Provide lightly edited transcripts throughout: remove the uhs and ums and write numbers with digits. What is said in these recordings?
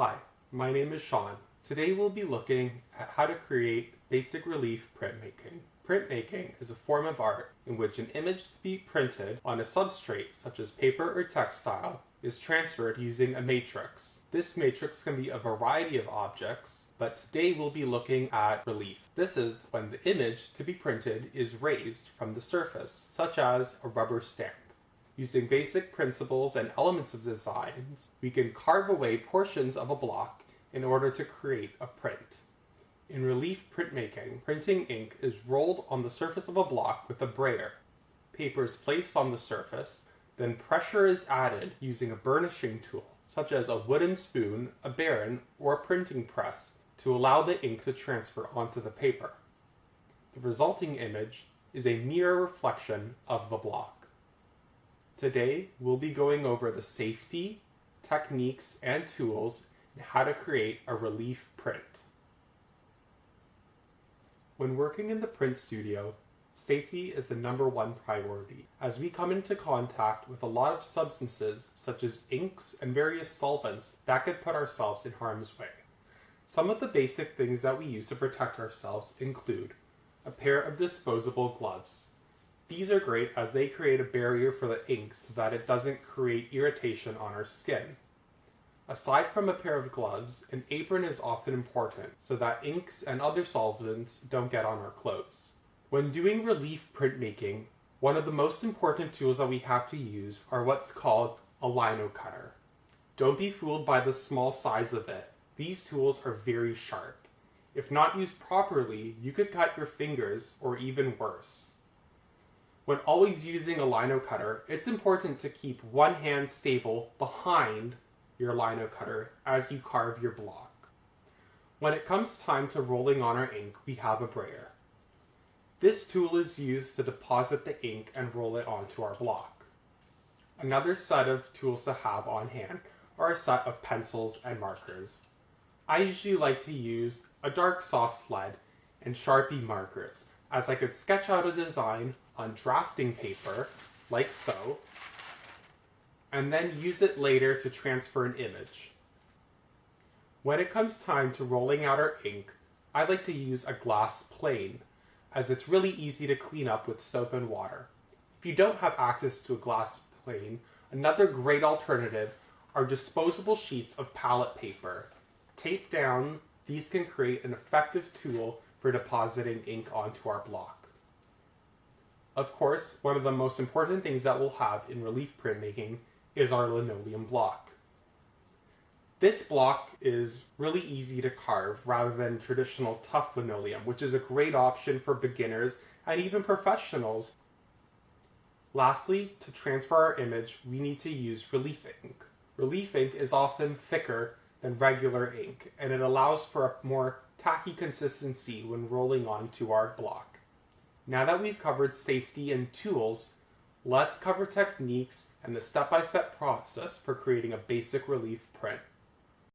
Hi, my name is Sean. Today we'll be looking at how to create basic relief printmaking. Printmaking is a form of art in which an image to be printed on a substrate such as paper or textile is transferred using a matrix. This matrix can be a variety of objects, but today we'll be looking at relief. This is when the image to be printed is raised from the surface, such as a rubber stamp. Using basic principles and elements of designs, we can carve away portions of a block in order to create a print. In relief printmaking, printing ink is rolled on the surface of a block with a brayer. Paper is placed on the surface, then pressure is added using a burnishing tool, such as a wooden spoon, a baren, or a printing press, to allow the ink to transfer onto the paper. The resulting image is a mirror reflection of the block. Today, we'll be going over the safety, techniques, and tools and how to create a relief print. When working in the print studio, safety is the #1 priority, as we come into contact with a lot of substances such as inks and various solvents that could put ourselves in harm's way. Some of the basic things that we use to protect ourselves include a pair of disposable gloves. These are great as they create a barrier for the ink so that it doesn't create irritation on our skin. Aside from a pair of gloves, an apron is often important so that inks and other solvents don't get on our clothes. When doing relief printmaking, one of the most important tools that we have to use are what's called a lino cutter. Don't be fooled by the small size of it. These tools are very sharp. If not used properly, you could cut your fingers or even worse. When always using a lino cutter, it's important to keep one hand stable behind your lino cutter as you carve your block. When it comes time to rolling on our ink, we have a brayer. This tool is used to deposit the ink and roll it onto our block. Another set of tools to have on hand are a set of pencils and markers. I usually like to use a dark soft lead and Sharpie markers, as I could sketch out a design on drafting paper, like so, and then use it later to transfer an image. When it comes time to rolling out our ink, I like to use a glass plane, as it's really easy to clean up with soap and water. If you don't have access to a glass plane, another great alternative are disposable sheets of palette paper. Taped down, these can create an effective tool for depositing ink onto our block. Of course, one of the most important things that we'll have in relief printmaking is our linoleum block. This block is really easy to carve rather than traditional tough linoleum, which is a great option for beginners and even professionals. Lastly, to transfer our image, we need to use relief ink. Relief ink is often thicker than regular ink, and it allows for a more tacky consistency when rolling onto our block. Now that we've covered safety and tools, let's cover techniques and the step-by-step process for creating a basic relief print.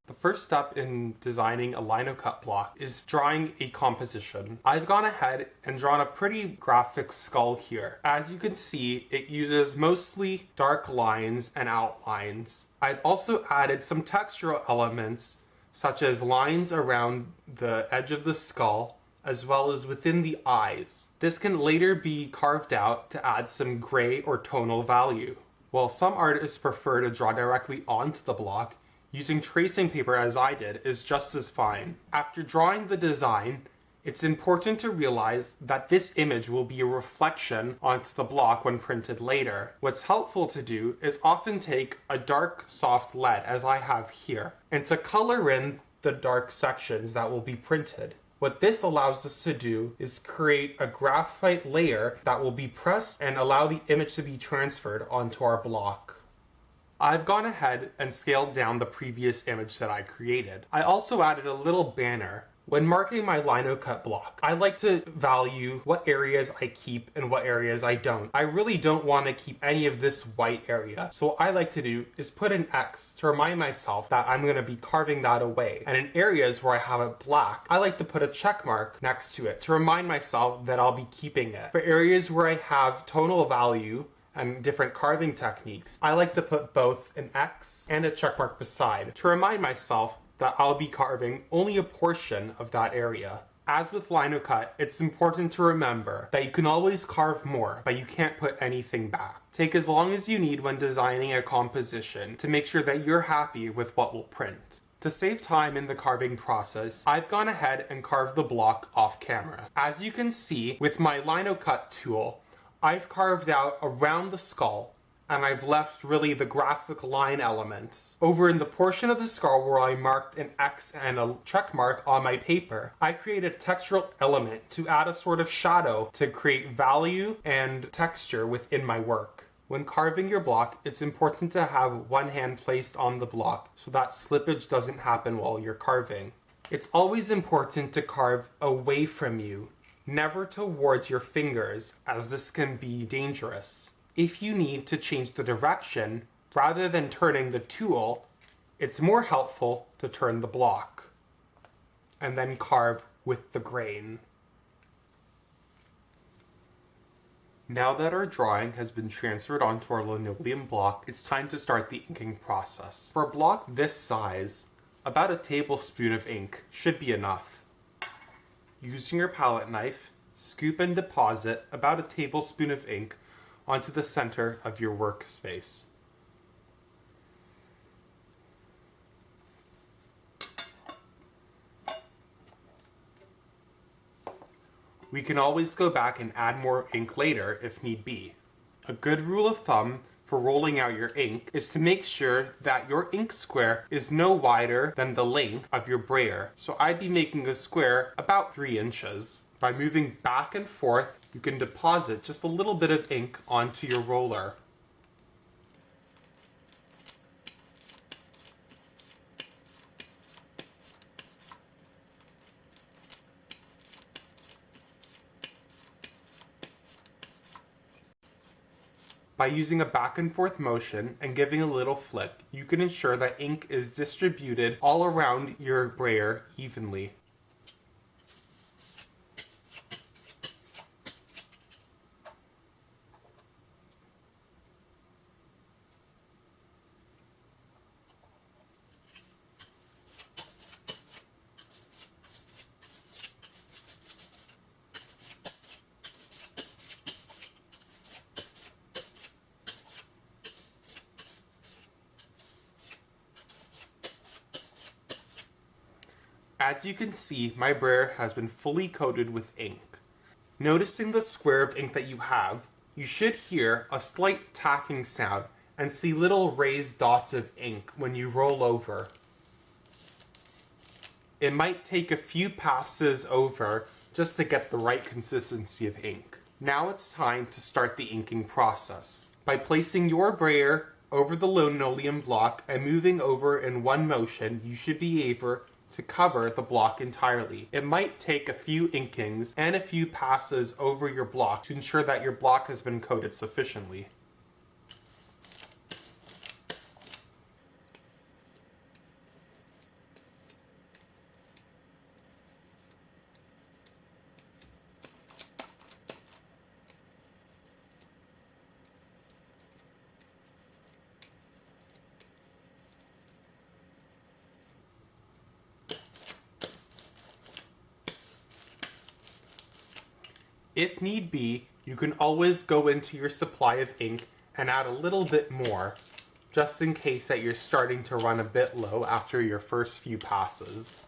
The first step in designing a lino cut block is drawing a composition. I've gone ahead and drawn a pretty graphic skull here. As you can see, it uses mostly dark lines and outlines. I've also added some textural elements such as lines around the edge of the skull, as well as within the eyes. This can later be carved out to add some gray or tonal value. While some artists prefer to draw directly onto the block, using tracing paper as I did is just as fine. After drawing the design, it's important to realize that this image will be a reflection onto the block when printed later. What's helpful to do is often take a dark soft lead, as I have here, and to color in the dark sections that will be printed. What this allows us to do is create a graphite layer that will be pressed and allow the image to be transferred onto our block. I've gone ahead and scaled down the previous image that I created. I also added a little banner. When marking my lino cut block, I like to value what areas I keep and what areas I don't. I really don't want to keep any of this white area. So what I like to do is put an X to remind myself that I'm going to be carving that away. And in areas where I have it black, I like to put a check mark next to it to remind myself that I'll be keeping it. For areas where I have tonal value, and different carving techniques, I like to put both an X and a check mark beside to remind myself that I'll be carving only a portion of that area. As with linocut, it's important to remember that you can always carve more, but you can't put anything back. Take as long as you need when designing a composition to make sure that you're happy with what will print. To save time in the carving process, I've gone ahead and carved the block off camera. As you can see, with my linocut tool, I've carved out around the skull, and I've left really the graphic line elements. Over in the portion of the skull where I marked an X and a check mark on my paper, I created a textural element to add a sort of shadow to create value and texture within my work. When carving your block, it's important to have one hand placed on the block so that slippage doesn't happen while you're carving. It's always important to carve away from you, never towards your fingers, as this can be dangerous. If you need to change the direction, rather than turning the tool, it's more helpful to turn the block and then carve with the grain. Now that our drawing has been transferred onto our linoleum block, it's time to start the inking process. For a block this size, about a tablespoon of ink should be enough. Using your palette knife, scoop and deposit about a tablespoon of ink onto the center of your workspace. We can always go back and add more ink later if need be. A good rule of thumb for rolling out your ink is to make sure that your ink square is no wider than the length of your brayer. So I'd be making a square about 3 inches. By moving back and forth, you can deposit just a little bit of ink onto your roller. By using a back and forth motion and giving a little flick, you can ensure that ink is distributed all around your brayer evenly. As you can see, my brayer has been fully coated with ink. Noticing the square of ink that you have, you should hear a slight tacking sound and see little raised dots of ink when you roll over. It might take a few passes over just to get the right consistency of ink. Now it's time to start the inking process. By placing your brayer over the linoleum block and moving over in one motion, you should be able to cover the block entirely. It might take a few inkings and a few passes over your block to ensure that your block has been coated sufficiently. If need be, you can always go into your supply of ink and add a little bit more, just in case that you're starting to run a bit low after your first few passes.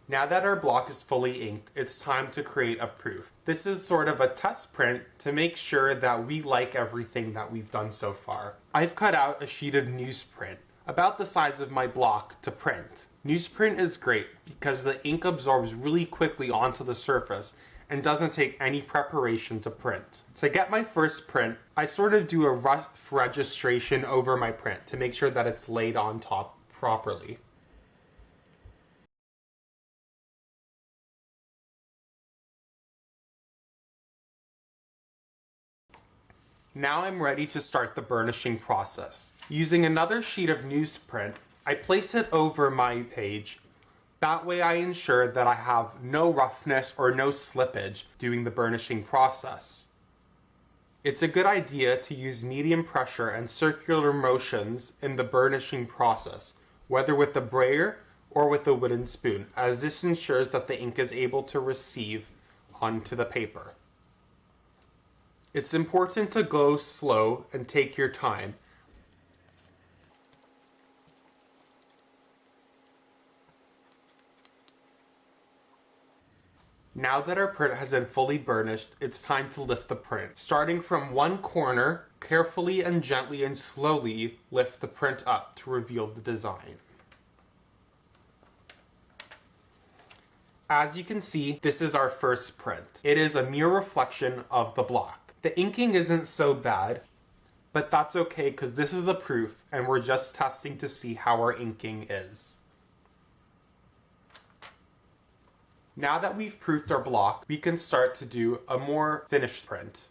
Now that our block is fully inked, it's time to create a proof. This is sort of a test print to make sure that we like everything that we've done so far. I've cut out a sheet of newsprint, about the size of my block, to print. Newsprint is great because the ink absorbs really quickly onto the surface and doesn't take any preparation to print. To get my first print, I sort of do a rough registration over my print to make sure that it's laid on top properly. Now I'm ready to start the burnishing process. Using another sheet of newsprint, I place it over my page. That way I ensure that I have no roughness or no slippage during the burnishing process. It's a good idea to use medium pressure and circular motions in the burnishing process, whether with the brayer or with a wooden spoon, as this ensures that the ink is able to receive onto the paper. It's important to go slow and take your time. Now that our print has been fully burnished, it's time to lift the print. Starting from one corner, carefully and gently and slowly lift the print up to reveal the design. As you can see, this is our first print. It is a mirror reflection of the block. The inking isn't so bad, but that's okay because this is a proof and we're just testing to see how our inking is. Now that we've proofed our block, we can start to do a more finished print.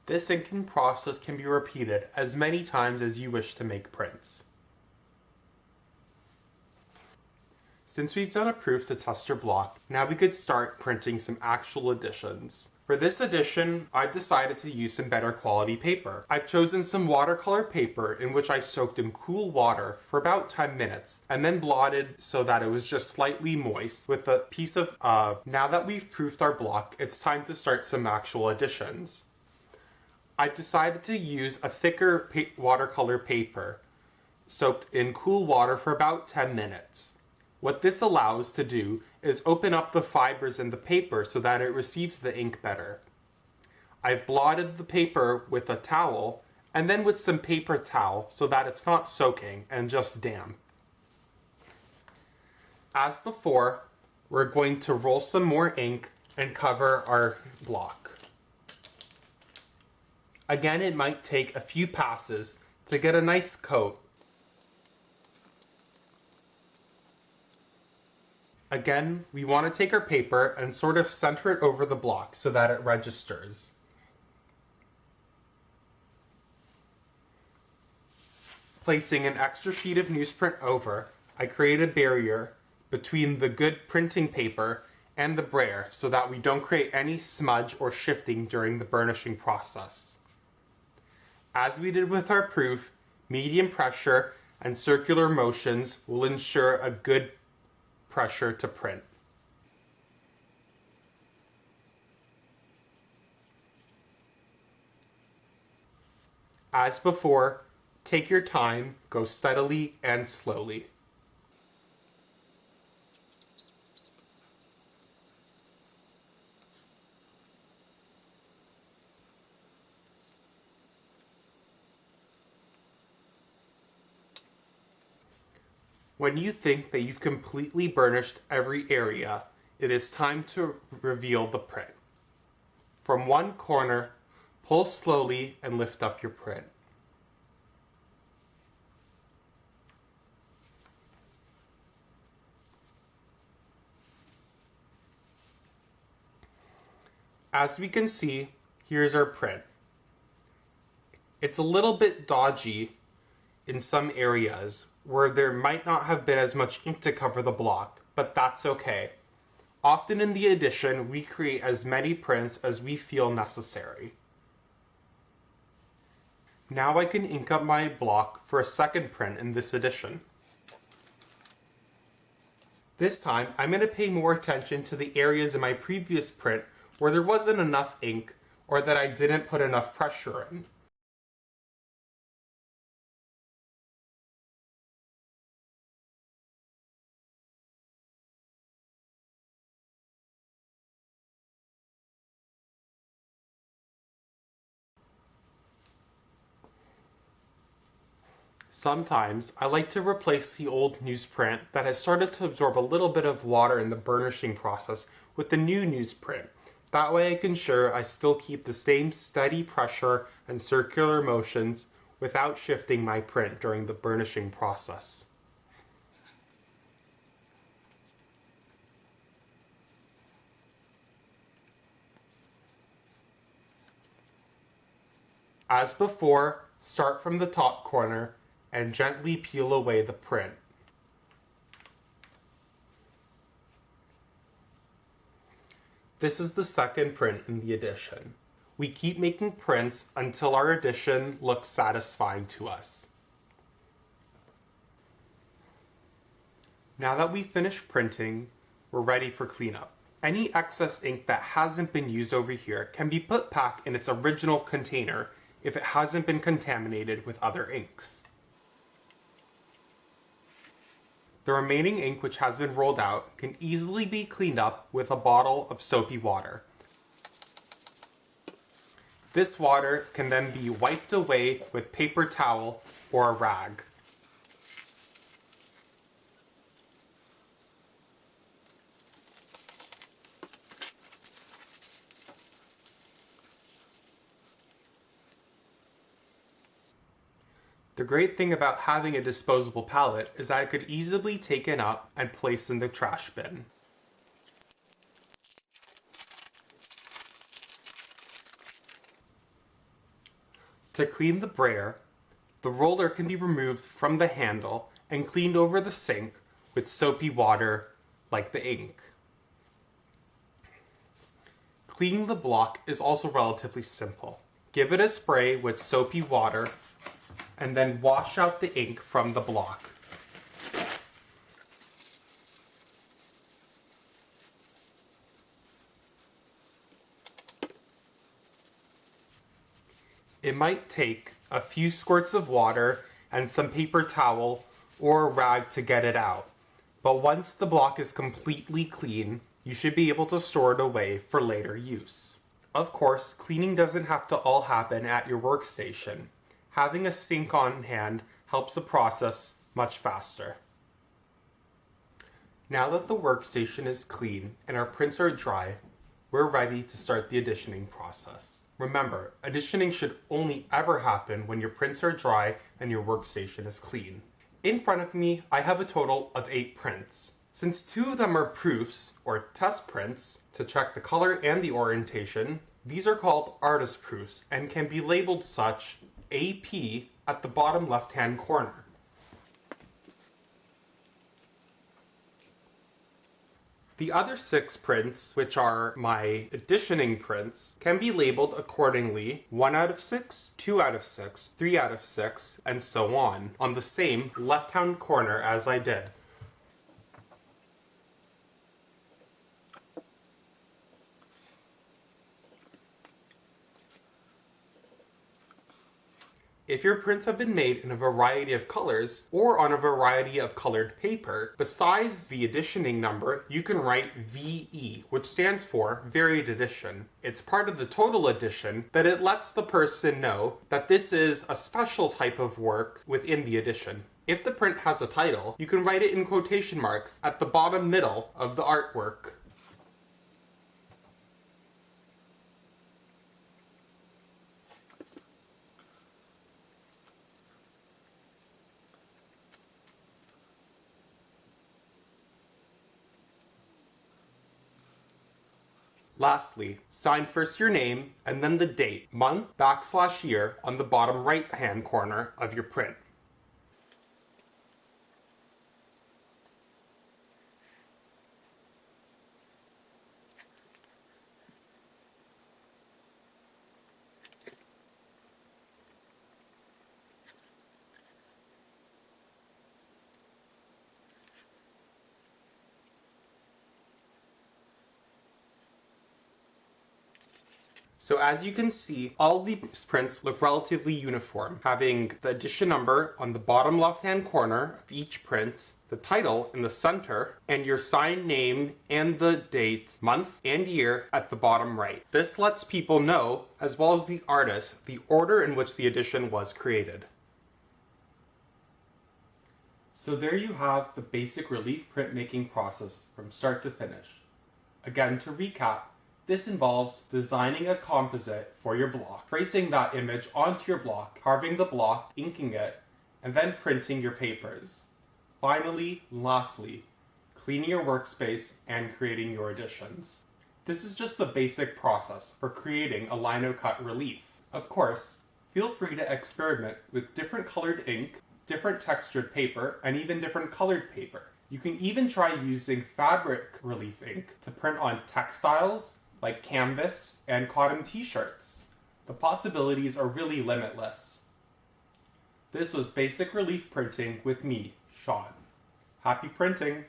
This inking process can be repeated as many times as you wish to make prints. Since we've done a proof to test your block, now we could start printing some actual editions. For this edition, I've decided to use some better quality paper. I've chosen some watercolor paper in which I soaked in cool water for about 10 minutes and then blotted so that it was just slightly moist with a piece of Now that we've proofed our block, it's time to start some actual editions. I've decided to use a thicker watercolor paper soaked in cool water for about 10 minutes. What this allows to do is open up the fibers in the paper so that it receives the ink better. I've blotted the paper with a towel and then with some paper towel so that it's not soaking and just damp. As before, we're going to roll some more ink and cover our block. Again, it might take a few passes to get a nice coat. Again, we want to take our paper and sort of center it over the block so that it registers. Placing an extra sheet of newsprint over, I create a barrier between the good printing paper and the brayer so that we don't create any smudge or shifting during the burnishing process. As we did with our proof, medium pressure and circular motions will ensure a good pressure to print. As before, take your time, go steadily and slowly. When you think that you've completely burnished every area, it is time to reveal the print. From one corner, pull slowly and lift up your print. As we can see, here's our print. It's a little bit dodgy in some areas where there might not have been as much ink to cover the block, but that's okay. Often in the edition, we create as many prints as we feel necessary. Now I can ink up my block for a second print in this edition. This time, I'm going to pay more attention to the areas in my previous print where there wasn't enough ink or that I didn't put enough pressure in. Sometimes I like to replace the old newsprint that has started to absorb a little bit of water in the burnishing process with the new newsprint. That way I can ensure I still keep the same steady pressure and circular motions without shifting my print during the burnishing process. As before, start from the top corner and gently peel away the print. This is the second print in the edition. We keep making prints until our edition looks satisfying to us. Now that we've finished printing, we're ready for cleanup. Any excess ink that hasn't been used over here can be put back in its original container if it hasn't been contaminated with other inks. The remaining ink which has been rolled out can easily be cleaned up with a bottle of soapy water. This water can then be wiped away with paper towel or a rag. The great thing about having a disposable palette is that it could easily be taken up and placed in the trash bin. To clean the brayer, the roller can be removed from the handle and cleaned over the sink with soapy water like the ink. Cleaning the block is also relatively simple. Give it a spray with soapy water and then wash out the ink from the block. It might take a few squirts of water and some paper towel or a rag to get it out, but once the block is completely clean, you should be able to store it away for later use. Of course, cleaning doesn't have to all happen at your workstation. Having a sink on hand helps the process much faster. Now that the workstation is clean and our prints are dry, we're ready to start the editioning process. Remember, editioning should only ever happen when your prints are dry and your workstation is clean. In front of me, I have a total of 8 prints. Since 2 of them are proofs, or test prints, to check the color and the orientation, these are called artist proofs and can be labeled such AP at the bottom left-hand corner. The other 6 prints, which are my editioning prints, can be labeled accordingly 1 out of 6, 2 out of 6, 3 out of 6, and so on the same left-hand corner as I did. If your prints have been made in a variety of colors or on a variety of colored paper, besides the editioning number, you can write VE, which stands for Varied Edition. It's part of the total edition, but it lets the person know that this is a special type of work within the edition. If the print has a title, you can write it in quotation marks at the bottom middle of the artwork. Lastly, sign first your name and then the date, month, /year on the bottom right-hand corner of your print. So as you can see, all these prints look relatively uniform, having the edition number on the bottom left-hand corner of each print, the title in the center, and your signed name and the date, month, and year at the bottom right. This lets people know, as well as the artist, the order in which the edition was created. So there you have the basic relief printmaking process from start to finish. Again, to recap, this involves designing a composite for your block, tracing that image onto your block, carving the block, inking it, and then printing your papers. Finally, lastly, cleaning your workspace and creating your editions. This is just the basic process for creating a lino cut relief. Of course, Feel free to experiment with different colored ink, different textured paper, and even different colored paper. You can even try using fabric relief ink to print on textiles like canvas and cotton t-shirts. The possibilities are really limitless. This was Basic Relief Printing with me, Sean. Happy printing!